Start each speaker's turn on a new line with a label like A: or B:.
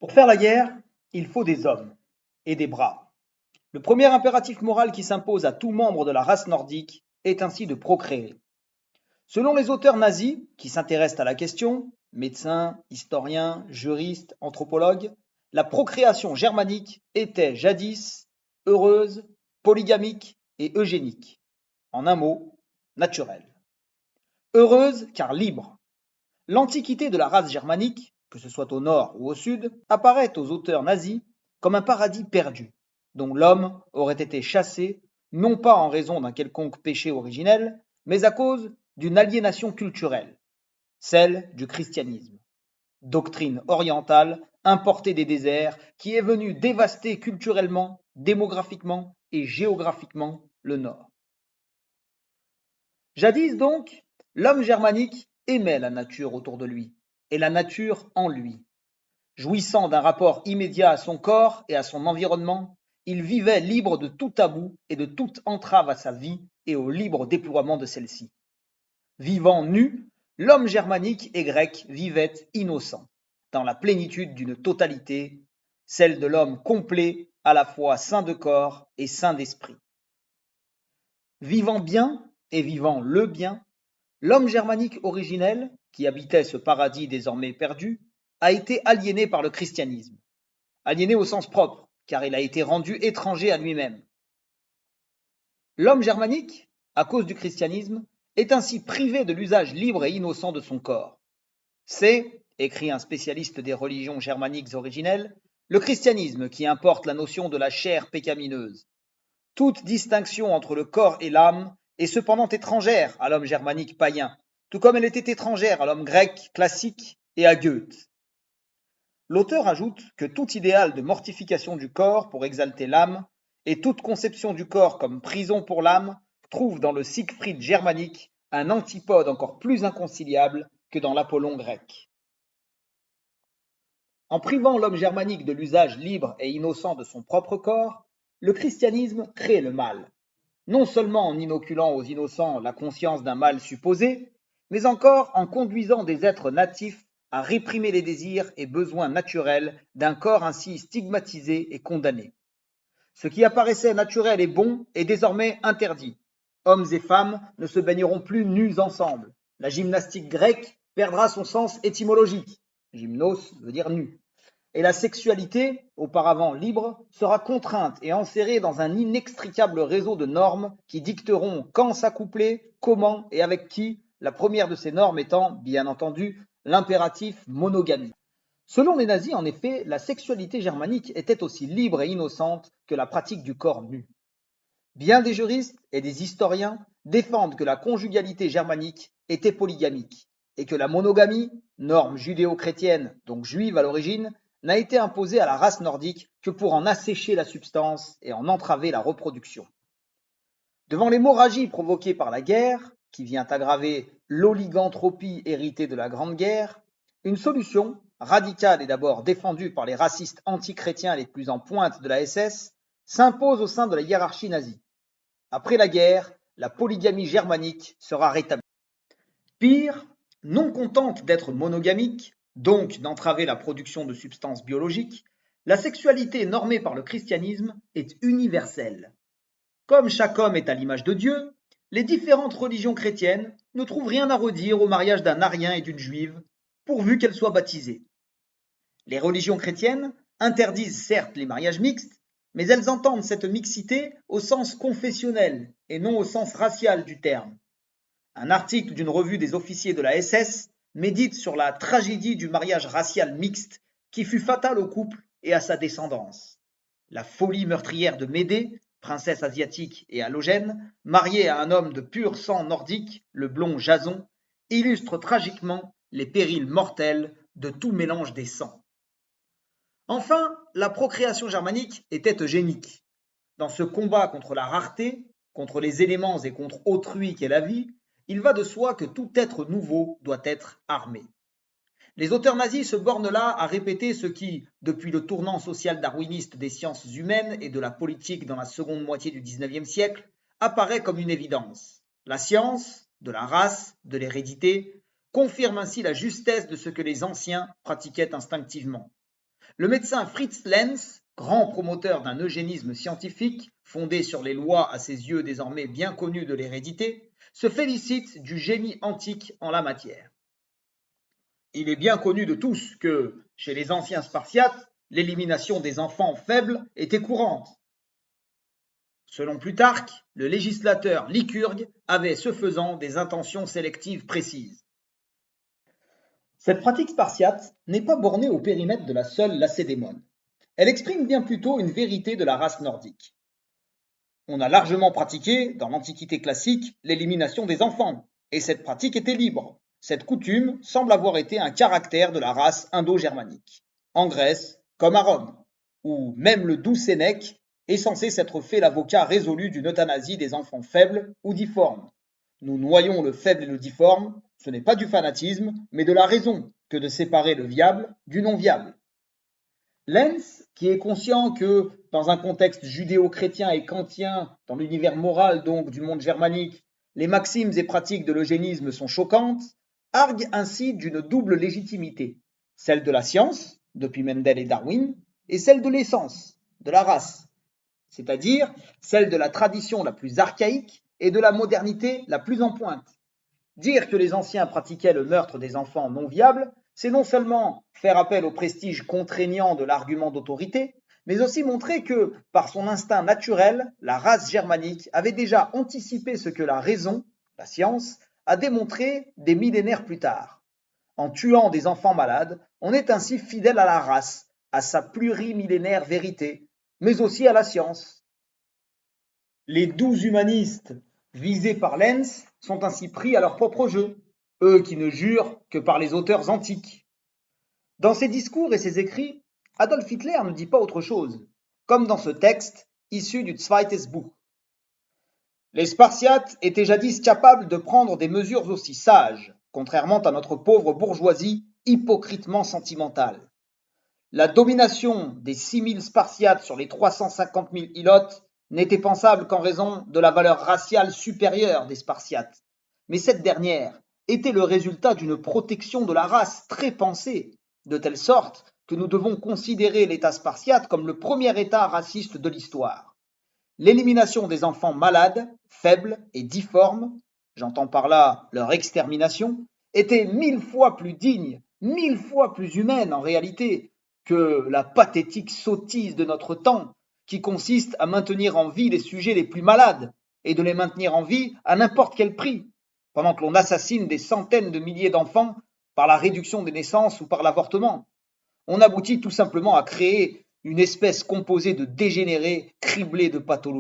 A: Pour faire la guerre, il faut des hommes et des bras. Le premier impératif moral qui s'impose à tout membre de la race nordique est ainsi de procréer. Selon les auteurs nazis qui s'intéressent à la question, médecins, historiens, juristes, anthropologues, la procréation germanique était jadis heureuse, polygamique et eugénique. En un mot, naturelle. Heureuse car libre. L'antiquité de la race germanique, que ce soit au nord ou au sud, apparaît aux auteurs nazis comme un paradis perdu, dont l'homme aurait été chassé, non pas en raison d'un quelconque péché originel, mais à cause d'une aliénation culturelle, celle du christianisme, doctrine orientale importée des déserts qui est venue dévaster culturellement, démographiquement et géographiquement le Nord. Jadis donc, l'homme germanique aimait la nature autour de lui, et la nature en lui. Jouissant d'un rapport immédiat à son corps et à son environnement, il vivait libre de tout tabou et de toute entrave à sa vie et au libre déploiement de celle-ci. Vivant nu, l'homme germanique et grec vivait innocent, dans la plénitude d'une totalité, celle de l'homme complet, à la fois saint de corps et saint d'esprit. Vivant bien et vivant le bien, l'homme germanique originel, qui habitait ce paradis désormais perdu, a été aliéné par le christianisme. Aliéné au sens propre, car il a été rendu étranger à lui-même. L'homme germanique, à cause du christianisme, est ainsi privé de l'usage libre et innocent de son corps. C'est, écrit un spécialiste des religions germaniques originelles, le christianisme qui importe la notion de la chair pécamineuse. Toute distinction entre le corps et l'âme est cependant étrangère à l'homme germanique païen, tout comme elle était étrangère à l'homme grec classique et à Goethe. L'auteur ajoute que tout idéal de mortification du corps pour exalter l'âme et toute conception du corps comme prison pour l'âme trouve dans le Siegfried germanique un antipode encore plus inconciliable que dans l'Apollon grec. En privant l'homme germanique de l'usage libre et innocent de son propre corps, le christianisme crée le mal, non seulement en inoculant aux innocents la conscience d'un mal supposé, mais encore en conduisant des êtres natifs à réprimer les désirs et besoins naturels d'un corps ainsi stigmatisé et condamné. Ce qui apparaissait naturel et bon est désormais interdit. Hommes et femmes ne se baigneront plus nus ensemble. La gymnastique grecque perdra son sens étymologique. Gymnos veut dire nu. Et la sexualité, auparavant libre, sera contrainte et enserrée dans un inextricable réseau de normes qui dicteront quand s'accoupler, comment et avec qui, la première de ces normes étant, bien entendu, l'impératif monogamie. Selon les nazis, en effet, la sexualité germanique était aussi libre et innocente que la pratique du corps nu. Bien des juristes et des historiens défendent que la conjugalité germanique était polygamique et que la monogamie, norme judéo-chrétienne, donc juive à l'origine, n'a été imposée à la race nordique que pour en assécher la substance et en entraver la reproduction. Devant l'hémorragie provoquée par la guerre, qui vient aggraver l'oliganthropie héritée de la Grande Guerre, une solution, radicale et d'abord défendue par les racistes antichrétiens les plus en pointe de la SS, s'impose au sein de la hiérarchie nazie. Après la guerre, la polygamie germanique sera rétablie. Pire, non contente d'être monogamique, donc d'entraver la production de substances biologiques, la sexualité normée par le christianisme est universelle. Comme chaque homme est à l'image de Dieu, les différentes religions chrétiennes ne trouvent rien à redire au mariage d'un arien et d'une juive, pourvu qu'elle soit baptisée. Les religions chrétiennes interdisent certes les mariages mixtes, mais elles entendent cette mixité au sens confessionnel et non au sens racial du terme. Un article d'une revue des officiers de la SS médite sur la tragédie du mariage racial mixte qui fut fatal au couple et à sa descendance. La folie meurtrière de Médée, princesse asiatique et halogène, mariée à un homme de pur sang nordique, le blond Jason, illustre tragiquement les périls mortels de tout mélange des sangs. Enfin, la procréation germanique était eugénique. Dans ce combat contre la rareté, contre les éléments et contre autrui qu'est la vie, il va de soi que tout être nouveau doit être armé. Les auteurs nazis se bornent là à répéter ce qui, depuis le tournant social darwiniste des sciences humaines et de la politique dans la seconde moitié du XIXe siècle, apparaît comme une évidence. La science, de la race, de l'hérédité, confirme ainsi la justesse de ce que les anciens pratiquaient instinctivement. Le médecin Fritz Lenz, grand promoteur d'un eugénisme scientifique fondé sur les lois à ses yeux désormais bien connues de l'hérédité, se félicite du génie antique en la matière. Il est bien connu de tous que, chez les anciens Spartiates, l'élimination des enfants faibles était courante. Selon Plutarque, le législateur Lycurgue avait ce faisant des intentions sélectives précises. Cette pratique spartiate n'est pas bornée au périmètre de la seule Lacédémone. Elle exprime bien plutôt une vérité de la race nordique. On a largement pratiqué, dans l'Antiquité classique, l'élimination des enfants, et cette pratique était libre. Cette coutume semble avoir été un caractère de la race indo-germanique, en Grèce comme à Rome, où même le doux Sénèque est censé s'être fait l'avocat résolu d'une euthanasie des enfants faibles ou difformes. Nous noyons le faible et le difforme, ce n'est pas du fanatisme, mais de la raison que de séparer le viable du non viable. Lenz, qui est conscient que, dans un contexte judéo-chrétien et kantien, dans l'univers moral donc du monde germanique, les maximes et pratiques de l'eugénisme sont choquantes, argue ainsi d'une double légitimité, celle de la science, depuis Mendel et Darwin, et celle de l'essence, de la race, c'est-à-dire celle de la tradition la plus archaïque et de la modernité la plus en pointe. Dire que les anciens pratiquaient le meurtre des enfants non viables, c'est non seulement faire appel au prestige contraignant de l'argument d'autorité, mais aussi montrer que, par son instinct naturel, la race germanique avait déjà anticipé ce que la raison, la science, a démontré des millénaires plus tard. En tuant des enfants malades, on est ainsi fidèle à la race, à sa plurimillénaire vérité, mais aussi à la science. Les 12 humanistes visés par Lenz sont ainsi pris à leur propre jeu, eux qui ne jurent que par les auteurs antiques. Dans ses discours et ses écrits, Adolf Hitler ne dit pas autre chose, comme dans ce texte issu du Zweites Buch. Les Spartiates étaient jadis capables de prendre des mesures aussi sages, contrairement à notre pauvre bourgeoisie hypocritement sentimentale. La domination des 6000 Spartiates sur les 350 000 Ilotes n'était pensable qu'en raison de la valeur raciale supérieure des Spartiates. Mais cette dernière était le résultat d'une protection de la race très pensée, de telle sorte que nous devons considérer l'État spartiate comme le premier État raciste de l'histoire. L'élimination des enfants malades, faibles et difformes, j'entends par là leur extermination, était 1000 fois plus digne, 1000 fois plus humaine en réalité, que la pathétique sottise de notre temps, qui consiste à maintenir en vie les sujets les plus malades, et de les maintenir en vie à n'importe quel prix, pendant que l'on assassine des centaines de milliers d'enfants par la réduction des naissances ou par l'avortement. On aboutit tout simplement à créer une espèce composée de dégénérés criblés de pathologies.